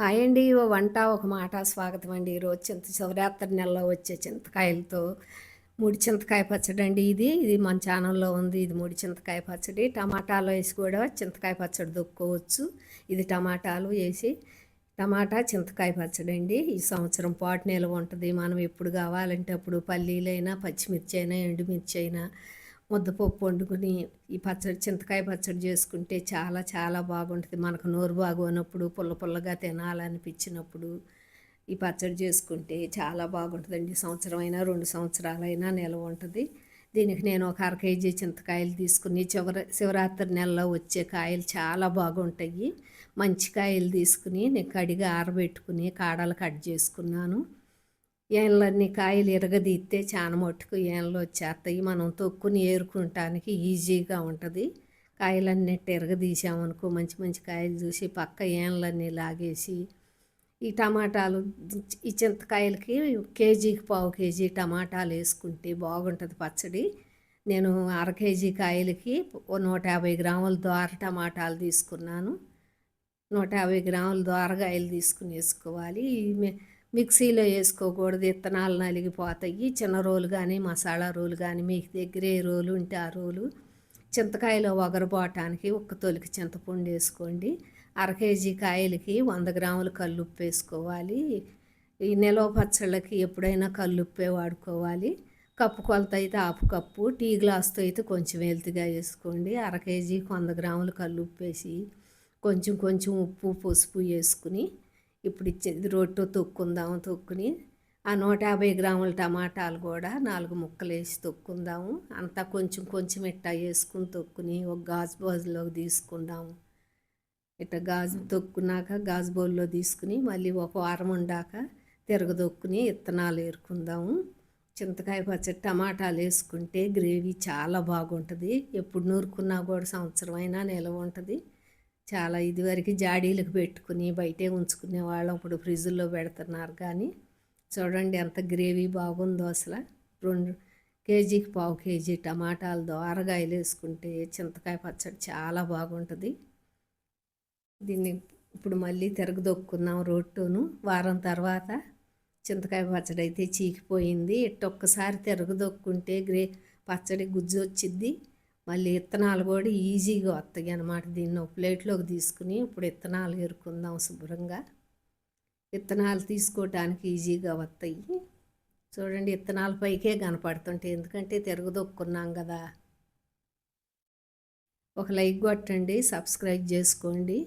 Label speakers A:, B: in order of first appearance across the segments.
A: Hi అండి. ఓ వంట ఒక మాట స్వాగతం అండి. ఈరోజు శివరాత్రి నెలలో వచ్చే చింతకాయలతో ముడి చింతకాయ పచ్చడి అండి. ఇది మన ఛానల్లో ఉంది. ఇది ముడి చింతకాయ పచ్చడి. టమాటాలు వేసి కూడా చింతకాయ పచ్చడి దొక్కోవచ్చు. ఇది టమాటాలు వేసి టమాటా చింతకాయ పచ్చడి అండి. ఈ సంవత్సరం పాటు నిల్వ ఉంటుంది. మనం ఎప్పుడు కావాలంటే అప్పుడు పల్లీలైనా పచ్చిమిర్చి అయినా ఎండుమిర్చి అయినా ముద్దపప్పు వండుకుని ఈ పచ్చడి చింతకాయ పచ్చడి చేసుకుంటే చాలా చాలా బాగుంటుంది. మనకు నోరు బాగోనప్పుడు పుల్ల పుల్లగా తినాలనిపించినప్పుడు ఈ పచ్చడి చేసుకుంటే చాలా బాగుంటుందండి. సంవత్సరం అయినా 2 సంవత్సరాలైనా నిల్వ ఉంటుంది. దీనికి నేను ఒక 1/2 కేజీ చింతకాయలు తీసుకుని శివరాత్రి నెలలో వచ్చే కాయలు చాలా బాగుంటాయి. మంచి కాయలు తీసుకుని నేను కడిగి ఆరబెట్టుకుని కాడలు కట్ చేసుకున్నాను. ఏళ్ళన్నీ కాయలు ఇరగదీస్తే చాలా మట్టుకు ఏళ్ళు వచ్చేస్తాయి. మనం తొక్కుని ఏరుకుంటానికి ఈజీగా ఉంటుంది. కాయలన్నిటి ఇరగదీసామనుకో మంచి మంచి కాయలు చూసి పక్క ఏళ్ళన్నీ లాగేసి ఈ టమాటాలు ఈ చింతకాయలకి కేజీకి పావు కేజీ టమాటాలు వేసుకుంటే బాగుంటుంది పచ్చడి. నేను 1/2 కేజీ కాయలకి 150 గ్రాముల దోర టమాటాలు తీసుకున్నాను. 150 గ్రాముల దోరగాయలు తీసుకుని వేసుకోవాలి. మిక్సీలో వేసుకోకూడదు, విత్తనాలు నలిగిపోతాయి. చిన్న రోలు కానీ మసాలా రోలు కానీ మీకు దగ్గర ఏ రోలు ఉంటే ఆ రోలు. చింతకాయలో ఒగరపోవటానికి ఒక్క తొలికి చింతపండు వేసుకోండి. 1/2 కేజీ కాయలకి 100 గ్రాములు కల్లుప్పు వేసుకోవాలి. ఈ నిలవ పచ్చళ్ళకి ఎప్పుడైనా కల్లుప్పే వాడుకోవాలి. కప్పు కొలత అయితే హాఫ్ కప్పు, టీ గ్లాస్తో అయితే కొంచెం వెల్తిగా వేసుకోండి. 1/2 కేజీకి 100 గ్రాములు కల్లుప్పు వేసి కొంచెం కొంచెం ఉప్పు పసుపు వేసుకుని ఇప్పుడు ఇచ్చేది రొట్టె తొక్కుని ఆ 150 గ్రాముల టమాటాలు కూడా 4 ముక్కలు వేసి తొక్కుందాము. అంతా కొంచెం కొంచెం ఇట్టా వేసుకుని తొక్కుని ఒక గాజు బౌల్లోకి తీసుకుందాము. ఇట్లా గాజు తొక్కున్నాక గాజు బౌల్లో తీసుకుని మళ్ళీ ఒక వారం ఉండాక తిరగదొక్కుని విత్తనాలు ఏరుకుందాము. చింతకాయ పచ్చడి టమాటాలు వేసుకుంటే గ్రేవీ చాలా బాగుంటుంది. ఎప్పుడు నూరుకున్నా కూడా సంవత్సరం అయినా నిల్వ ఉంటుంది. చాలా ఇదివరకు జాడీలకు పెట్టుకుని బయటే ఉంచుకునే వాళ్ళం, ఇప్పుడు ఫ్రిడ్జ్లో పెడుతున్నారు. కానీ చూడండి ఎంత గ్రేవీ బాగుందో అసలు. 2 కేజీకి పావు కేజీ టమాటాలు దోరగాయలు వేసుకుంటే చింతకాయ పచ్చడి చాలా బాగుంటుంది. దీన్ని ఇప్పుడు మళ్ళీ తిరగదొక్కుందాం రొట్టెను. వారం తర్వాత చింతకాయ పచ్చడి అయితే చీకిపోయింది. ఒక్కసారి తిరగదొక్కుంటే పచ్చడి గుజ్జు వచ్చిద్ది. మళ్ళీ విత్తనాలు కూడా ఈజీగా వస్తాయి అన్నమాట. దీన్ని ఒక ప్లేట్లోకి తీసుకుని ఇప్పుడు విత్తనాలు ఏరుకుందాం శుభ్రంగా. విత్తనాలు తీసుకోవటానికి ఈజీగా వస్తాయి. చూడండి విత్తనాలు పైకే కనపడుతుంటాయి, ఎందుకంటే తిరగదొక్కున్నాం కదా. ఒక లైక్ కొట్టండి, సబ్స్క్రైబ్ చేసుకోండి.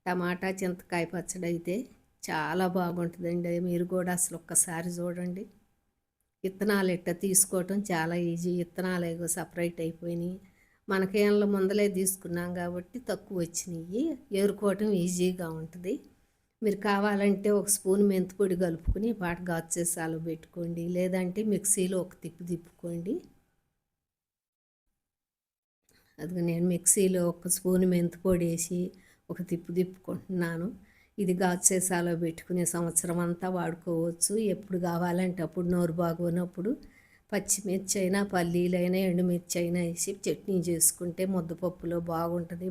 A: టమాటా చింతకాయ పచ్చడి అయితే చాలా బాగుంటుందండి. మీరు కూడా అసలు ఒక్కసారి చూడండి. విత్తనాలు ఎట్ట తీసుకోవటం చాలా ఈజీ. విత్తనాలు ఏగో సపరేట్ అయిపోయినాయి. మనకేళ్ళ ముందలే తీసుకున్నాం కాబట్టి తక్కువ వచ్చినాయి. ఏరుకోవటం ఈజీగా ఉంటుంది. మీరు కావాలంటే ఒక స్పూన్ మెంతిపొడి కలుపుకొని పాటు గాజు సీసాలో పెట్టుకోండి, లేదంటే మిక్సీలో ఒక తిప్పుకోండి. అది నేను మిక్సీలో ఒక స్పూన్ మెంతిపొడి వేసి ఒక తిప్పుకుంటున్నాను. ఇది గాజు సీసాలో పెట్టుకునే సంవత్సరం అంతా వాడుకోవచ్చు. ఎప్పుడు కావాలంటే అప్పుడు నోరు బాగోనప్పుడు పచ్చిమిర్చి అయినా పల్లీలైనా ఎండుమిర్చి అయినా వేసి చట్నీ చేసుకుంటే ముద్దపప్పులో బాగుంటుంది.